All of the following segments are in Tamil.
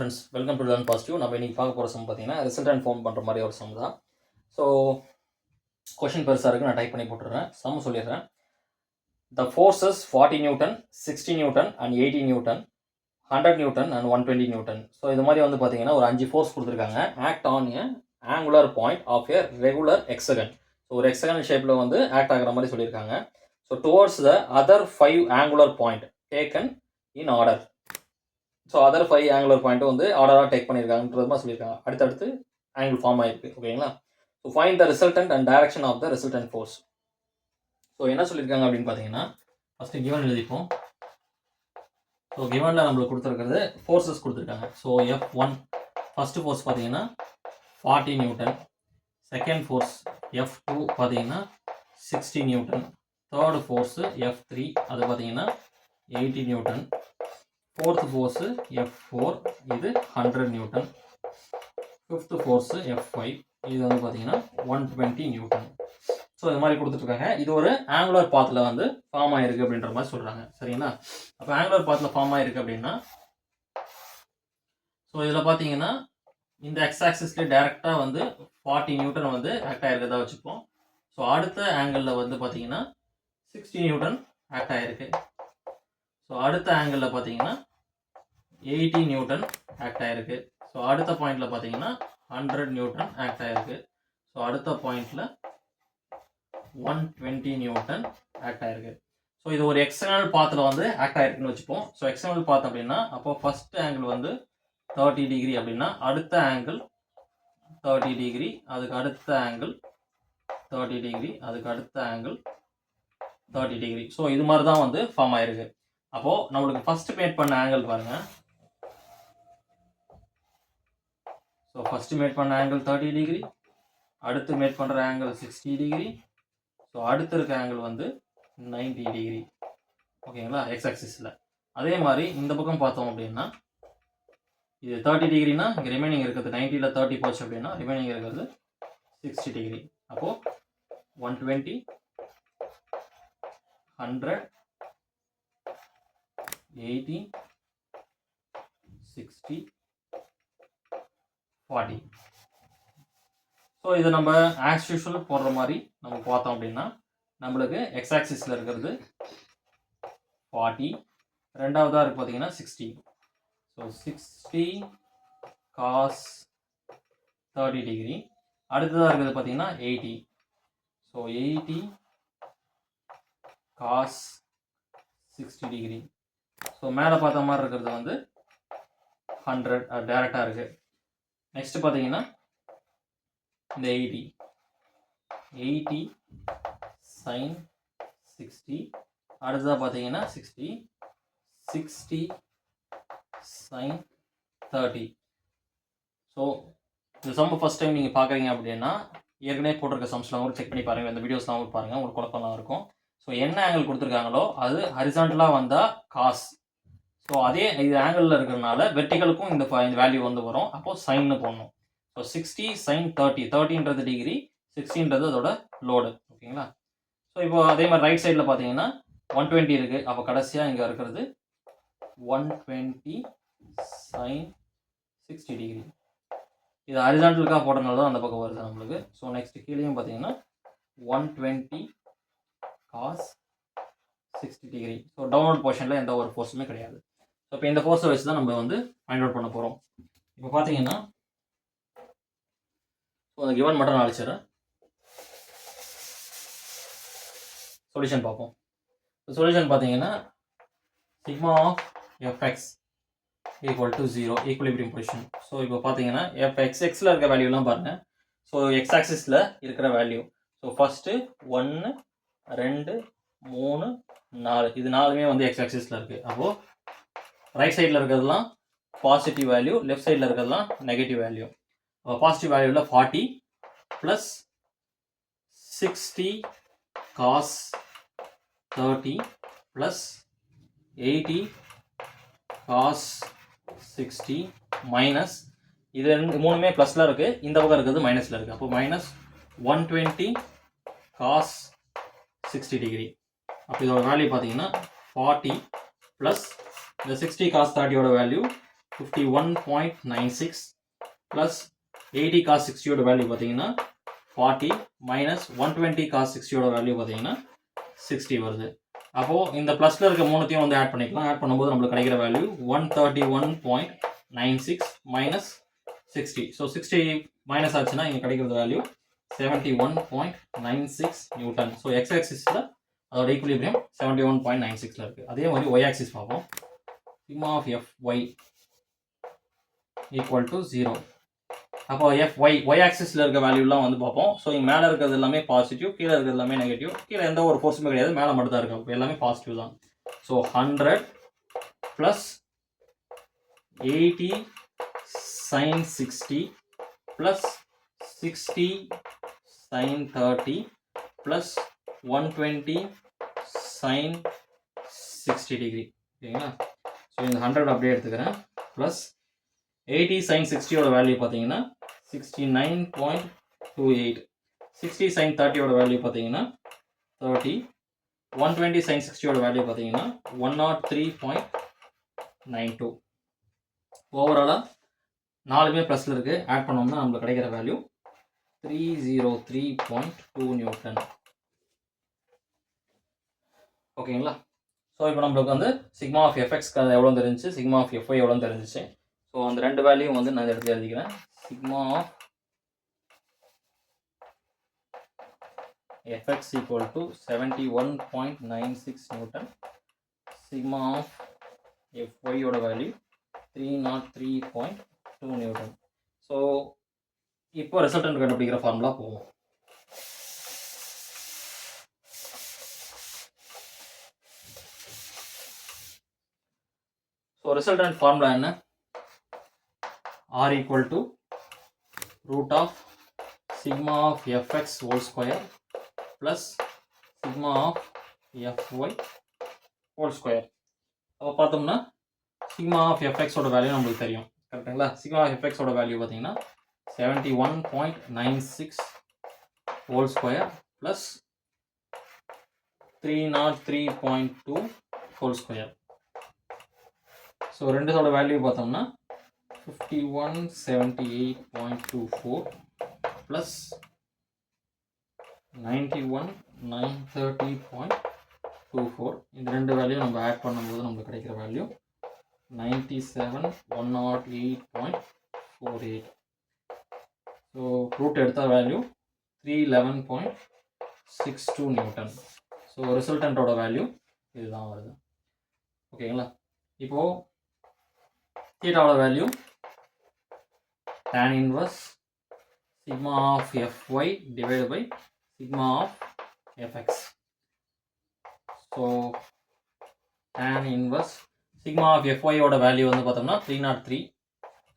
Friends, welcome to learn positive. நம்ம இன்னைக்கு பார்க்க போகிற சம் பார்த்தீங்கன்னா ரிசல்டன்ட் ஃபவுண்ட் பண்ணுற மாதிரி ஒரு சம் தான். ஸோ கொஷின் பெருசாக இருக்குது, நான் டைப் பண்ணி போட்டுடுறேன். சம் சொல்லிடுறேன். The forces 40 newton, 60 newton and 80 newton, 100 newton and 120 newton. So இது மாதிரி வந்து பார்த்தீங்கன்னா ஒரு 5 ஃபோர்ஸ் கொடுத்துருக்காங்க. Act on a angular point of a regular hexagon. So ஒரு எக்ஸகன் ஷேப்பில் வந்து ஆக்ட் ஆகிற மாதிரி சொல்லியிருக்காங்க. So towards the other 5 angular point taken in order. So other 5 angular பாயிண்ட்டும் வந்து ஆர்டராக டேக் பண்ணியிருக்காங்கன்றது மாதிரி சொல்லியிருக்காங்க. அடுத்தடுத்து ஆங்கிள் ஃபார்ம் ஆகிருக்கு. ஓகேங்களா? So find the resultant and direction of the resultant force. So என்ன சொல்லியிருக்காங்க அப்படின்னு பார்த்தீங்கன்னா, ஃபஸ்ட்டு கிவன் எழுதிப்போம். ஸோ கிவனில் நம்மளுக்கு கொடுத்துருக்கிறது ஃபோர்ஸஸ் கொடுத்துருக்காங்க. ஸோ F1 ஃபஸ்ட்டு ஃபோர்ஸ் பார்த்தீங்கன்னா 40 நியூட்டன், செகண்ட் ஃபோர்ஸ் F2 பார்த்தீங்கன்னா 60 நியூட்டன், தேர்டு ஃபோர்ஸு F3 அது பார்த்தீங்கன்னா 80 நியூட்டன், ஃபோர்த்து ஃபோர்ஸு F4 இது 100 நியூட்டன், ஃபிஃப்த்து ஃபோர்ஸு F5 இது வந்து பார்த்தீங்கன்னா 120 நியூட்டன். ஸோ இது மாதிரி கொடுத்துட்ருக்காங்க. இது ஒரு ஆங்குலர் பாத்தில் வந்து ஃபார்ம் ஆகிருக்கு அப்படின்ற மாதிரி சொல்கிறாங்க. சரிங்களா? அப்போ ஆங்குலர் பாத்தில் ஃபார்ம் ஆகிருக்கு அப்படின்னா, ஸோ இதில் பார்த்தீங்கன்னா இந்த எக்ஸ் ஆக்சிஸ்லேயே டேரெக்டாக வந்து 40 நியூட்டன் வந்து ஆக்ட் ஆகிருக்கதா வச்சுப்போம். ஸோ அடுத்த ஆங்கிளில் வந்து பார்த்தீங்கன்னா 60 நியூட்டன் ஆக்ட் ஆகிருக்கு. ஸோ அடுத்த ஆங்கிளில் பார்த்தீங்கன்னா 80 நியூட்டன் ஆக்ட் ஆகிருக்கு. ஸோ அடுத்த பாயிண்டில் பார்த்தீங்கன்னா 100 நியூட்டன் ஆக்ட் ஆகிருக்கு. ஸோ அடுத்த பாயிண்டில் 120 நியூட்டன் ஆக்ட் ஆகிருக்கு. ஸோ இது ஒரு எக்ஸ்டர்னல் பாத்தில் வந்து ஆக்ட் ஆகிருக்குன்னு வச்சுப்போம். ஸோ எக்ஸ்டர்னல் பாத் அப்படின்னா அப்போ ஃபர்ஸ்ட் ஆங்கிள் வந்து 30 டிகிரி அப்படின்னா அடுத்த ஆங்கிள் 30 டிகிரி, அதுக்கு அடுத்த ஆங்கிள் 30 டிகிரி, அதுக்கு அடுத்த ஆங்கிள் 30 டிகிரி. ஸோ இது மாதிரி தான் வந்து ஃபார்ம் ஆயிருக்கு. அப்போது நம்மளுக்கு ஃபர்ஸ்ட் மேட் பண்ண ஆங்கிள் பாருங்க. ஸோ ஃபர்ஸ்ட் மேட் பண்ண ஆங்கிள் 30 டிகிரி, அடுத்து மேட் பண்ணுற ஆங்கிள் 60 டிகிரி, ஸோ அடுத்து இருக்க ஆங்கிள் வந்து 90 டிகிரி. ஓகேங்களா? எக்ஸ் ஆக்சிஸில். அதே மாதிரி இந்த பக்கம் பார்த்தோம் அப்படின்னா இது 30 டிகிரினா இங்கே ரிமைனிங் இருக்கிறது 90ல் 30 போச்சு அப்படின்னா ரிமைனிங் இருக்கிறது 60 டிகிரி. அப்போது 120, 100, 80, 60, 40. ஸோ இதை நம்ம ஆஸ் யூஷுவல் போடுற மாதிரி நம்ம பார்த்தோம் அப்படின்னா நம்மளுக்கு எக்ஸ் ஆக்சிஸில் இருக்கிறது 40, ரெண்டாவதாக இருக்குது பார்த்தீங்கன்னா 60. ஸோ 60 காஸ் 30 டிகிரி, அடுத்ததாக இருக்கிறது பார்த்தீங்கன்னா 80. So 80 cos 60 degree. ஸோ மேலே பார்த்த மாதிரி இருக்கிறது வந்து 100 டேரெக்டாக இருக்குது. நெக்ஸ்ட் பார்த்தீங்கன்னா இந்த 80 sin 60, அடுத்ததாக பார்த்தீங்கன்னா 60 sin 30. ஸோ இந்த சம் ஃபஸ்ட் டைம் நீங்கள் பார்க்குறீங்க அப்படின்னா ஏற்கனவே போட்டிருக்க சம்ஸ்லாம் கூட செக் பண்ணி பாருங்கள், இந்த வீடியோஸ்லாம் கூட பாருங்கள், உங்களுக்கு குழப்பம்லாம் இருக்கும். ஸோ என்ன ஆங்கிள் கொடுத்துருக்காங்களோ அது ஹரிசாண்டலாக வந்தால் காஸ். ஸோ அதே இது ஆங்கிளில் இருக்கிறதுனால வெர்டிகலுக்கும் இந்த வேல்யூ வந்து வரும். அப்போது சைன்னு போடணும். ஸோ 60 sin 30, 30ன்றது டிகிரி, 60ன்றது அதோட லோடு. ஓகேங்களா? ஸோ இப்போ அதே மாதிரி ரைட் சைடில் பார்த்தீங்கன்னா 120 இருக்குது. அப்போ கடைசியாக இங்கே இருக்கிறது 120 sin 60 டிகிரி. இது ஹரிசாண்டலுக்காக போட்டனால தான் அந்த பக்கம் வருது நம்மளுக்கு. ஸோ நெக்ஸ்ட் கீழேயும் பார்த்தீங்கன்னா 120 cos 60 டிகிரி. ஸோ டவுன்வர்ட் போர்ஷனில் எந்த ஒரு ஃபோர்ஸுமே கிடையாது. ஸோ இப்போ இந்த ஃபோர்ஸை வச்சு தான் நம்ம வந்து ஃபைண்ட் அவுட் பண்ண போகிறோம். இப்போ பார்த்தீங்கன்னா அந்த கிவன் மட்டும் நான் அழிச்சிடுறேன். சொல்யூஷன் பார்ப்போம். சொல்யூஷன் பார்த்தீங்கன்னா sigma of FX equal to 0, equilibrium position. So இப்போ பார்த்தீங்கன்னா எக்ஸில் இருக்க வேல்யூலாம் பாருங்கள். ஸோ எக்ஸ் ஆக்சிஸில் இருக்கிற வேல்யூ. ஸோ ஃபஸ்ட்டு 1, 2, 3, 4 இது 4மே வந்து எக்ஸ் ஆக்சிஸில் இருக்குது. அப்போது ரைட் சைடில் இருக்கிறதுலாம் பாசிட்டிவ் வேல்யூ, லெஃப்ட் சைடில் இருக்கிறதுலாம் நெகட்டிவ் வேல்யூ. பாசிட்டிவ் வேல்யூவில் 40 plus 60 cos 30 plus 80 cos 60 minus இது மூணுமே ப்ளஸில் இருக்குது, இந்த பக்கம் இருக்கிறது மைனஸில் இருக்குது. அப்போ மைனஸ் 120 காஸ் 60 டிகிரி. அப்போ இதோட வேல்யூ பார்த்தீங்கன்னா 40 ப்ளஸ் இந்த 60 காஸ் 30யோட வேல்யூ 51.96 ப்ளஸ் 80 cos 60யோட வேல்யூ பார்த்தீங்கன்னா 40 மைனஸ் 120 cos 60யோட வேல்யூ பார்த்தீங்கன்னா 60 வருது. அப்போது இந்த ப்ளஸில் இருக்க மூணுத்தையும் வந்து ஆட் பண்ணிக்கலாம். ஆட் பண்ணும்போது நம்மளுக்கு கிடைக்கிற வேல்யூ 131.96 மைனஸ் 60. ஸோ 60 மைனஸ் ஆச்சுன்னா இங்கே கிடைக்கிறது வேல்யூ 71.96 நியூட்டன். ஸோ எக்ஸ் ஆக்சிஸில் அதோட ஈக்குலிபிரியம் 71.96ல் இருக்குது. அதே மாதிரி ஒய் ஆக்சிஸ் பார்ப்போம். Sigma of F Y equal to 0. அப்போ எஃப் ஒய் ஆக்சிஸில் இருக்க வேல்யூலாம் வந்து பார்ப்போம். ஸோ இங்கே மேலே இருக்கிறது எல்லாமே பாசிட்டிவ், கீழே இருக்கிறது எல்லாமே நெகட்டிவ். கீழே எந்த ஒரு ஃபோர்ஸுமே கிடையாது, மேலே மட்டும் தான் இருக்கும். இப்போ எல்லாமே பாசிட்டிவ் தான். So 100 plus 80 sin 60 plus 60 sin 30 plus 120 sin 60 degree. ஓகேங்களா? ஸோ இந்த 100 அப்படியே எடுத்துக்கிறேன். ப்ளஸ் 80 sin 60யோட வேல்யூ பார்த்தீங்கன்னா 69.28. 60 sin 30யோட வேல்யூ பார்த்தீங்கன்னா 30. 120 sin 60யோட வேல்யூ பார்த்தீங்கன்னா 103.92. ஓவராலாக 4மே ப்ளஸில் இருக்குது. ஆட் பண்ணோம்னா நம்மளுக்கு கிடைக்கிற வேல்யூ 303.2 நியூட்டன். ஓகேங்களா? ஸோ இப்போ நம்மளுக்கு வந்து சிக்மா ஆஃப் எஃப்எக்ஸ் எவ்வளோ தெரிஞ்சிச்சு, சிக்மா ஆஃப் எஃப்ஒய் எவ்வளோ தெரிஞ்சிச்சு. ஸோ அந்த ரெண்டு வேல்யூ வந்து நான் எடுத்து எழுதிக்கிறேன். Sigma of fx equal to 71.96 newton. Sigma of fy ஓட வேல்யூ 303.2 நியூட்டன். ஸோ இப்போ ரிசல்டன்ட் கண்டுபிடிக்கிற ஃபார்முலா போவோம். ஸோ ரிசல்டன்ட் ஃபார்முலா என்ன? R equal to root of sigma of fx whole square plus sigma of fy whole square. அப்போ பார்த்தோம்னா sigma of fx ஓட வேல்யூ நம்மளுக்கு தெரியும். கரெக்டுங்களா? sigma of fx ஓட வேல்யூ பார்த்தீங்கன்னா 71.96 whole square plus 303.2 whole square. So ரெண்டோட வேல்யூ பார்த்தோம்னா 5178.24 plus 91930.24. இந்த ரெண்டு வேல்யூ நம்ம ஆட் பண்ணும்போது நமக்கு கிடைக்கிற வேல்யூ 97,108.48. ஸோ ரூட் எடுத்த வேல்யூ 311.62 நியூட்டன். ஸோ ரிசல்டன்ட்டோட வேல்யூ இதுதான் வருது. ஓகேங்களா? இப்போது தீட்டாவோட value tan inverse sigma of fy divided by sigma of fx. So tan inverse sigma of fy ஓட வேல்யூ வந்து பார்த்தோம்னா 303.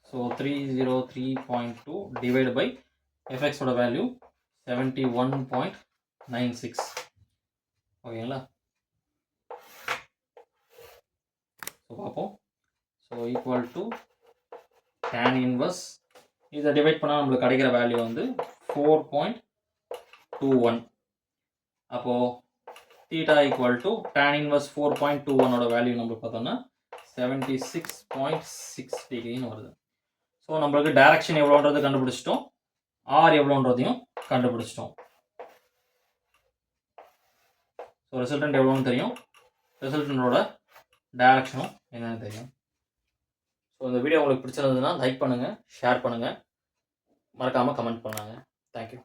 So 303.2 divided by fx ஓட வேல்யூ 71.96. ஓகேங்களா? ஸோ பார்ப்போம். So equal to tan inverse இதை டிவைட் பண்ணால் நம்மளுக்கு கிடைக்கிற வேல்யூ வந்து 4.21. அப்போது theta equal to tan inverse 4.21ஓட வேல்யூ நம்மளுக்கு பார்த்தோம்னா 76.6 டிகிரின்னு வருது. ஸோ நம்மளுக்கு டைரக்ஷன் எவ்வளோன்றது கண்டுபிடிச்சிட்டோம், ஆர் எவ்வளோன்றதையும் கண்டுபிடிச்சிட்டோம். ஸோ ரிசல்டன்ட் எவ்வளோன்னு தெரியும், ரிசல்டன்டோட டைரக்ஷனும் என்னென்னு தெரியும். ஸோ இந்த வீடியோ உங்களுக்கு பிடிச்சிருந்ததுன்னா லைக் பண்ணுங்கள், ஷேர் பண்ணுங்கள், மறக்காமல் கமெண்ட் பண்ணுங்கள். தேங்க்யூ.